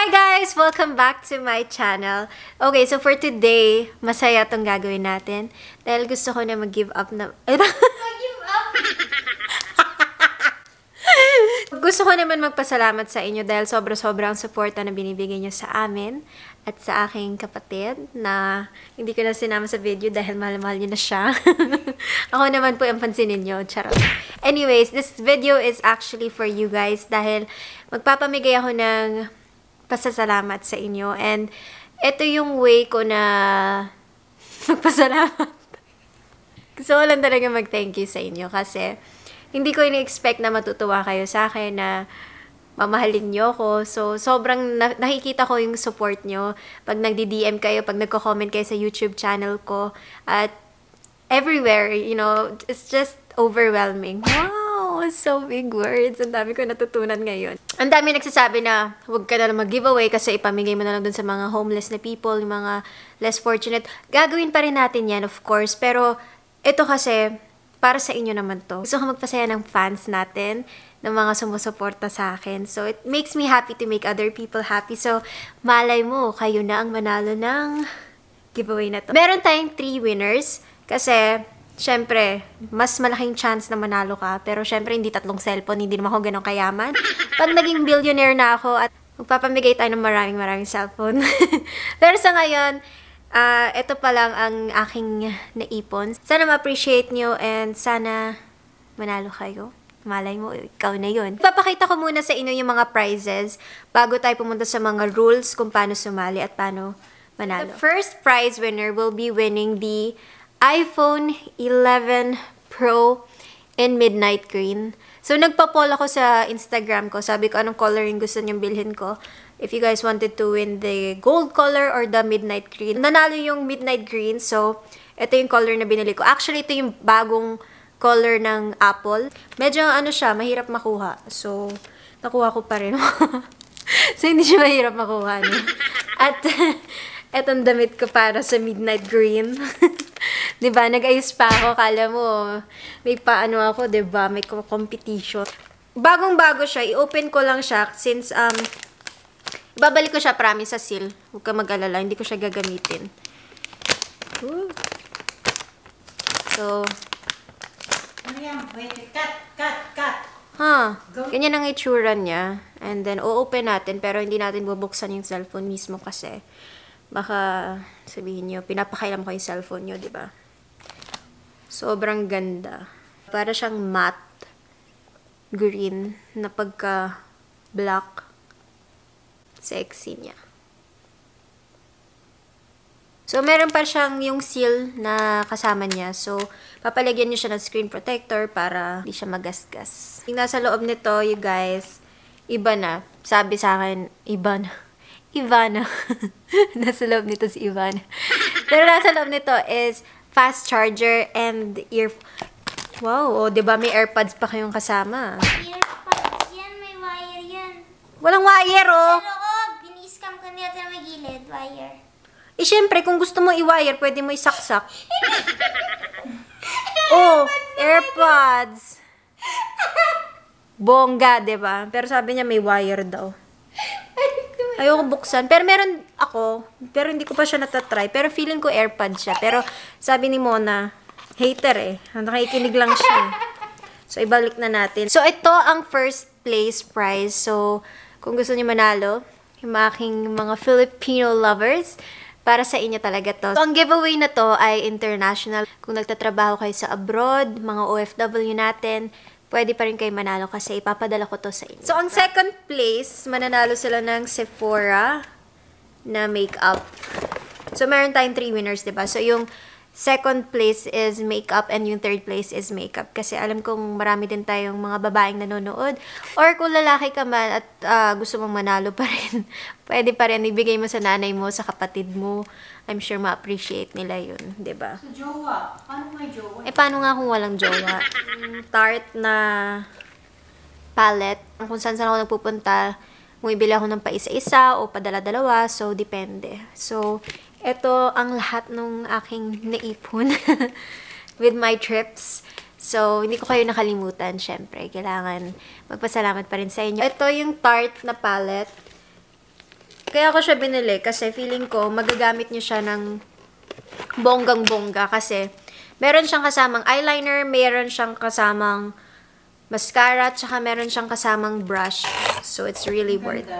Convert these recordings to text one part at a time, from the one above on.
Hi guys! Welcome back to my channel. Okay, so for today, masaya itong gagawin natin. Dahil gusto ko na mag-give up na... Mag-give up? Gusto ko naman magpasalamat sa inyo dahil sobra-sobra ang suporta na binibigay nyo sa amin at sa aking kapatid na hindi ko na sinama sa video dahil mahal-mahal nyo na siya. Ako naman po ang pansinin nyo. Charot. Anyways, this video is actually for you guys dahil magpapamigay ako ng pasasalamat sa inyo. And ito yung way ko na magpasalamat. Gusto ko lang talaga mag-thank you sa inyo kasi hindi ko ini-expect na matutuwa kayo sa akin na mamahalin nyo ko. So, sobrang nakikita ko yung support nyo pag nagdi-DM kayo, pag nagko-comment kayo sa YouTube channel ko. At everywhere, you know, it's just overwhelming. Wow! So big words. Ang dami ko natutunan ngayon. Ang dami nagsasabi na huwag ka na lang mag-giveaway kasi ipamigay mo na lang dun sa mga homeless na people, yung mga less fortunate. Gagawin pa rin natin yan, of course. Pero ito kasi, para sa inyo naman to. Gusto ko magpasaya ng fans natin, ng mga sumusuporta sa akin. So, it makes me happy to make other people happy. So, malay mo, kayo na ang manalo ng giveaway na to. Meron tayong 3 winners kasi syempre, mas malaking chance na manalo ka. Pero syempre, hindi 3 cellphone, hindi naman ako ganun kayaman. Pag naging billionaire na ako at magpapamigay tayo ng maraming cellphone. Pero sa ngayon, ito pa lang ang aking naipon. Sana ma-appreciate nyo and sana manalo kayo. Malay mo, ikaw na yun. Ipapakita ko muna sa inyo yung mga prizes bago tayo pumunta sa mga rules kung paano sumali at paano manalo. The first prize winner will be winning the iPhone 11 Pro in Midnight Green. So, nagpa-poll ako sa Instagram ko. Sabi ko, anong coloring gusto niyong bilhin ko? If you guys wanted to win the gold color or the midnight green. Nanalo yung midnight green. So, ito yung color na binili ko. Actually, ito yung bagong color ng Apple. Medyo ano siya, mahirap makuha. So, nakuha ko pa rin. So, hindi siya mahirap makuha. No? At, etong damit ko para sa midnight green. Diba? Nag-ayos pa ako. Kala mo, may paano ako, diba? May competition. Bagong-bago siya. I-open ko lang siya since, babalik ko siya, promise, sa seal. Huwag ka mag-alala. Hindi ko siya gagamitin. Ooh. So, Ano yan? Wait, cut. huh. Ganyan ang itsura niya. And then, o-open natin. Pero hindi natin bubuksan yung cellphone mismo kasi baka sabihin nyo, pinapakailam ko yung cellphone nyo, diba? Sobrang ganda. Para siyang matte green na pagka-black. Sexy niya. So, meron pa siyang yung seal na kasama niya. So, papalagyan niyo siya ng screen protector para hindi siya magasgas. Yung nasa loob nito, you guys, iba na. Sabi sa akin, iba na. Ivana. Nasa loob nito si Ivana. Pero nasa loob nito is fast charger and Wow, oh, 'di ba may AirPods pa kayong kasama? Earpods yan, may wire yan. Walang wire, oh. Sa loob, ini-scam ko nila na may gilid, wire. Eh, syempre, kung gusto mo i-wire, pwede mo isaksak. Oh, AirPods. Bongga, 'di ba? Pero sabi niya may wire daw. Ayoko buksan. Pero meron ako. Pero hindi ko pa siya natatry. Pero feeling ko AirPods siya. Pero sabi ni Mona, hater eh. Nakikinig lang siya. So, ibalik na natin. So, ito ang first place prize. So, kung gusto niyo manalo, yung aking mga Filipino lovers, para sa inyo talaga to. So, ang giveaway na to ay international. Kung nagtatrabaho kayo sa abroad, mga OFW natin, pwede pa rin kayo manalo kasi ipapadala ko to sa inyo. So, ang second place, mananalo sila ng Sephora na makeup. So, meron tayong 3 winners, diba? So, yung second place is makeup and yung third place is makeup. Kasi alam kong marami din tayong mga babaeng nanonood. Or kung lalaki ka man at gusto mong manalo pa rin, pwede pa rin ibigay mo sa nanay mo, sa kapatid mo. I'm sure ma-appreciate nila yun, diba? Sa jowa. Paano may jowa? Eh, paano nga kung walang jowa? Tarte na palette. Kung saan ako nagpupunta, bumibili ako ng paisa-isa o padala-dalawa. So, depende. So, ito ang lahat ng aking naipon with my trips. So, hindi ko kayo nakalimutan, syempre. Kailangan magpasalamat pa rin sa inyo. Ito yung Tarte na palette. Kaya ako siya binili kasi feeling ko magagamit niyo siya ng bonggang-bongga kasi meron siyang kasamang eyeliner, meron siyang kasamang mascara, tsaka meron siyang kasamang brush. So, it's really worth it.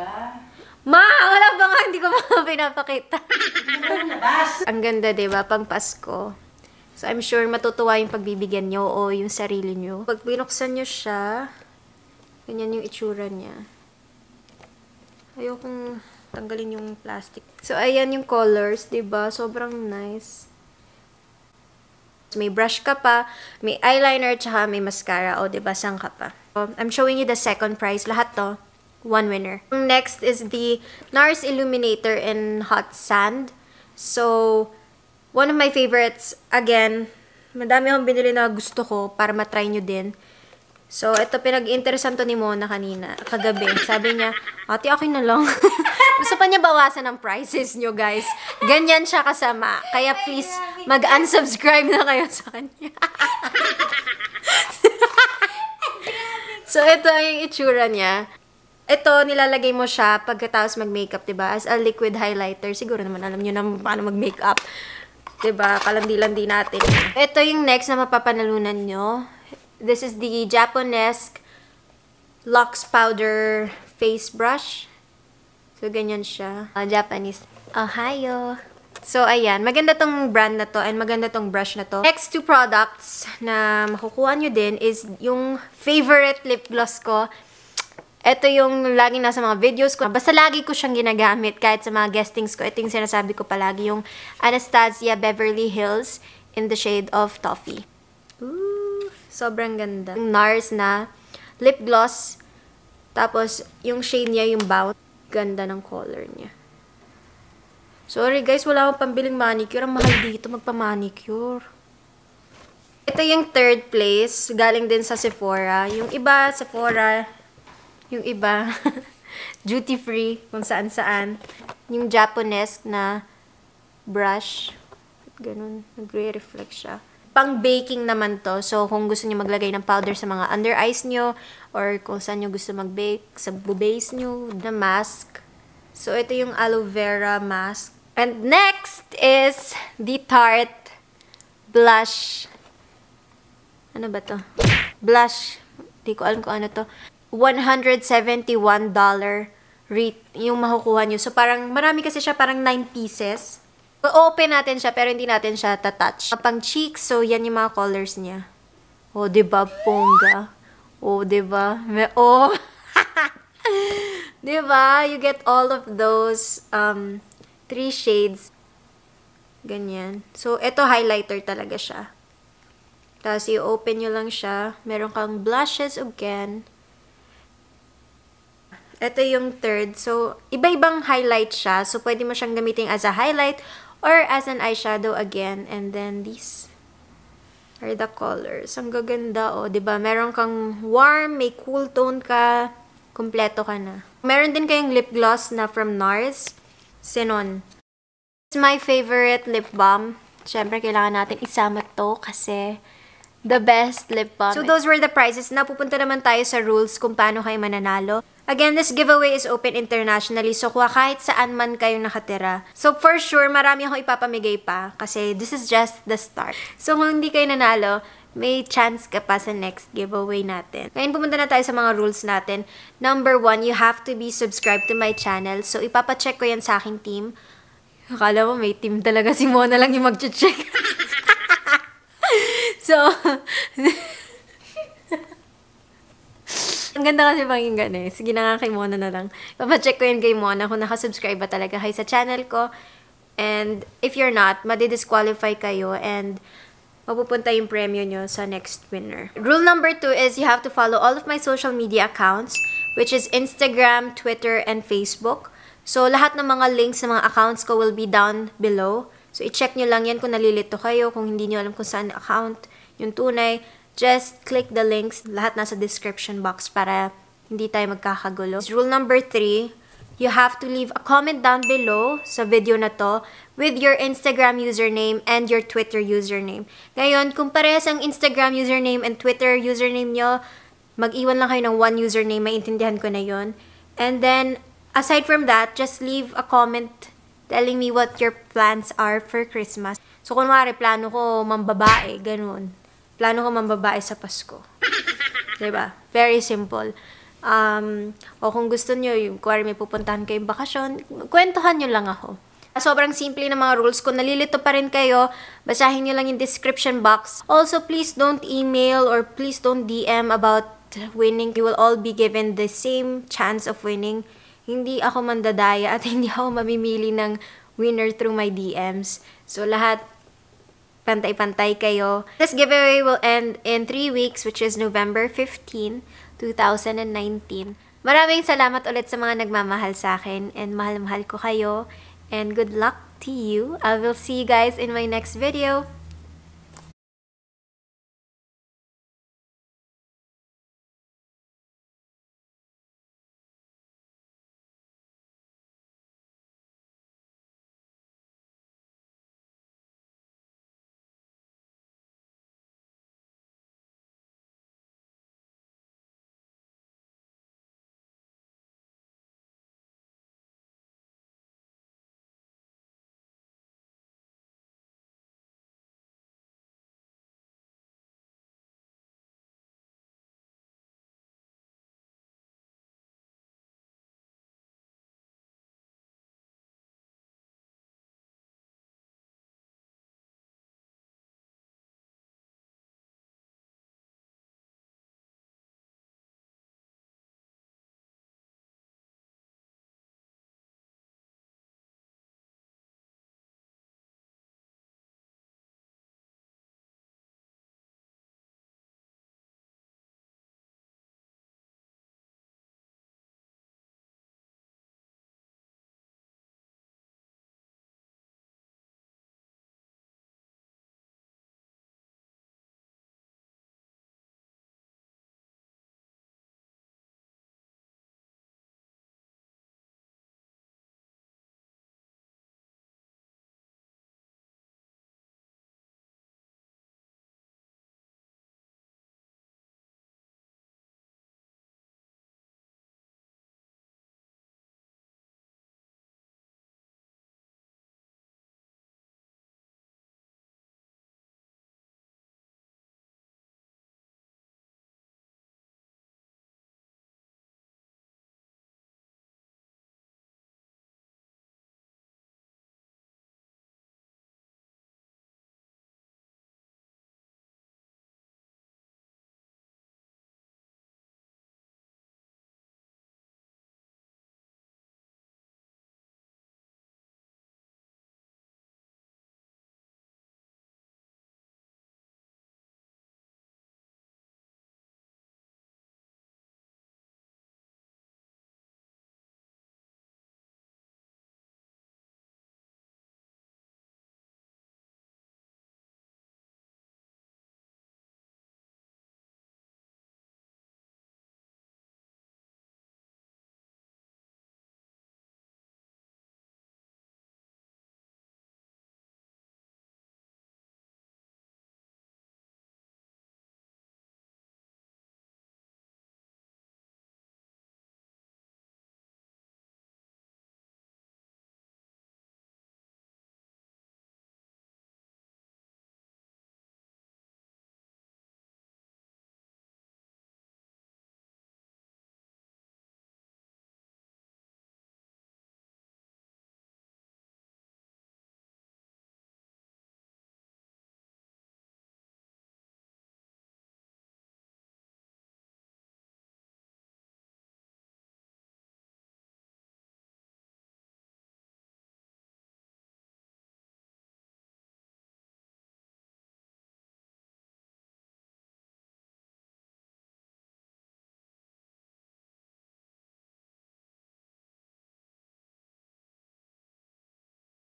Ma! Wala ba nga? Hindi ko pa pinapakita. Ang ganda, diba? Pang Pasko. So, I'm sure matutuwa yung pagbibigyan nyo o yung sarili nyo. Pag binuksan nyo siya, ganyan yung itsura niya. Ayokong tanggalin yung plastic. So, ayan yung colors, diba? Sobrang nice. May brush ka pa, may eyeliner, tsaka may mascara. O, diba? Sang ka pa. So, I'm showing you the second prize. Lahat to, one winner. Next is the NARS Illuminator in Hot Sand. So, one of my favorites, again, madami akong binili na gusto ko para matry nyo din. So, ito, pinag-interesan to ni Mona kanina, kagabi. Sabi niya, ate, okay na lang. Gusto pa niya bawasan ang prices nyo, guys. Ganyan siya kasama. Kaya please, mag-unsubscribe na kayo sa kanya. So, ito yung itsura niya. Ito, nilalagay mo siya pagkatapos mag-makeup, diba? As a liquid highlighter. Siguro naman alam nyo na paano mag-makeup. Diba? Kalandi-landi natin. Ito yung next na mapapanalunan nyo. This is the Japonesque Lux Powder Face Brush. So, ganyan siya. Japanese. Ohio. So, ayan. Maganda tong brand na to and maganda tong brush na to. Next two products na makukuha nyo din is yung favorite lip gloss ko. Ito yung laging nasa mga videos ko. Basta lagi ko siyang ginagamit kahit sa mga guestings ko. Ito yung sinasabi ko palagi, yung Anastasia Beverly Hills in the shade of Toffee. Ooh, sobrang ganda. Yung NARS na lip gloss. Tapos, yung shade niya, yung Bounce. Ganda ng color niya. Sorry guys, wala akong pambiling manicure. Ang mahal dito magpa-manicure. Ito yung third place. Galing din sa Sephora. Yung iba, Sephora. Yung iba, duty free, kung saan-saan. Yung Japonesque na brush. Ganun, nagre-reflect siya. Pang baking naman to. So, kung gusto niyo maglagay ng powder sa mga under eyes nyo, or kung saan nyo gusto mag-bake, sa base nyo, the mask. So, ito yung aloe vera mask. And next is the Tarte blush. Ano ba to? Blush. Di ko alam kung ano to. $171 yung makukuha nyo. So, parang, marami kasi siya, parang 9 pieces. Open natin siya, pero hindi natin siya tatouch. Pang cheeks, so yan yung mga colors niya. O, diba, pongga? O, diba? Oh! Diba? You get all of those 3 shades. Ganyan. So, ito highlighter talaga siya. Tapos, i-open nyo lang siya. Meron kang blushes again. Ito yung third. So, iba-ibang highlight siya. So, pwede mo siyang gamitin as a highlight or as an eyeshadow again. And then, these are the colors. Ang gaganda, oh. Diba? Meron kang warm, may cool tone ka. Kompleto ka na. Meron din kayong lip gloss na from NARS. Sinon. It's my favorite lip balm. Siyempre, kailangan natin isama to kasi the best lip balm. So, those were the prizes. Napupunta naman tayo sa rules kung paano kayo mananalo. Again, this giveaway is open internationally. So, kahit saan man kayo nakatira. So, for sure, marami akong ipapamigay pa. Kasi this is just the start. So, kung hindi kayo nanalo, may chance ka pa sa next giveaway natin. Ngayon, pumunta na tayo sa mga rules natin. Number 1, you have to be subscribed to my channel. So, ipapacheck ko yan sa aking team. Akala mo, may team talaga. Si Mona lang yung mag-check. So, ang ganda kasi pakinggan eh. Sige na nga kay Mona na lang. Papacheck ko yun kay Mona kung nakasubscribe ba talaga kayo sa channel ko. And if you're not, madidisqualify kayo and mapupunta yung premyo nyo sa next winner. Rule number 2 is you have to follow all of my social media accounts, which is Instagram, Twitter, and Facebook. So, lahat ng mga links sa mga accounts ko will be down below. So, i-check nyo lang yan kung nalilito kayo, kung hindi nyo alam kung saan account yung tunay. Just click the links. Lahat nasa description box para hindi tayo magkakagulo. Rule number 3, you have to leave a comment down below sa video na to with your Instagram username and your Twitter username. Ngayon, kung parehas ang Instagram username and Twitter username nyo, mag-iwan lang kayo ng one username, maintindihan ko na yon. And then, Aside from that, just leave a comment telling me what your plans are for Christmas. So, kunwari, plano ko mambabae, ganun. Plano ko mambabae sa Pasko. Diba? Very simple. O kung gusto nyo, yung kunwari may pupuntahan kayong bakasyon, kwentuhan nyo lang ako. Sobrang simple ng mga rules. Kung nalilito pa rin kayo, basahin nyo lang yung description box. Also, please don't email or please don't DM about winning. You will all be given the same chance of winning. Hindi ako mandadaya at hindi ako mamimili ng winner through my DMs. So, lahat pantay-pantay kayo. This giveaway will end in 3 weeks, which is November 15, 2019. Maraming salamat ulit sa mga nagmamahal sa akin and mahal-mahal ko kayo. And good luck to you. I will see you guys in my next video.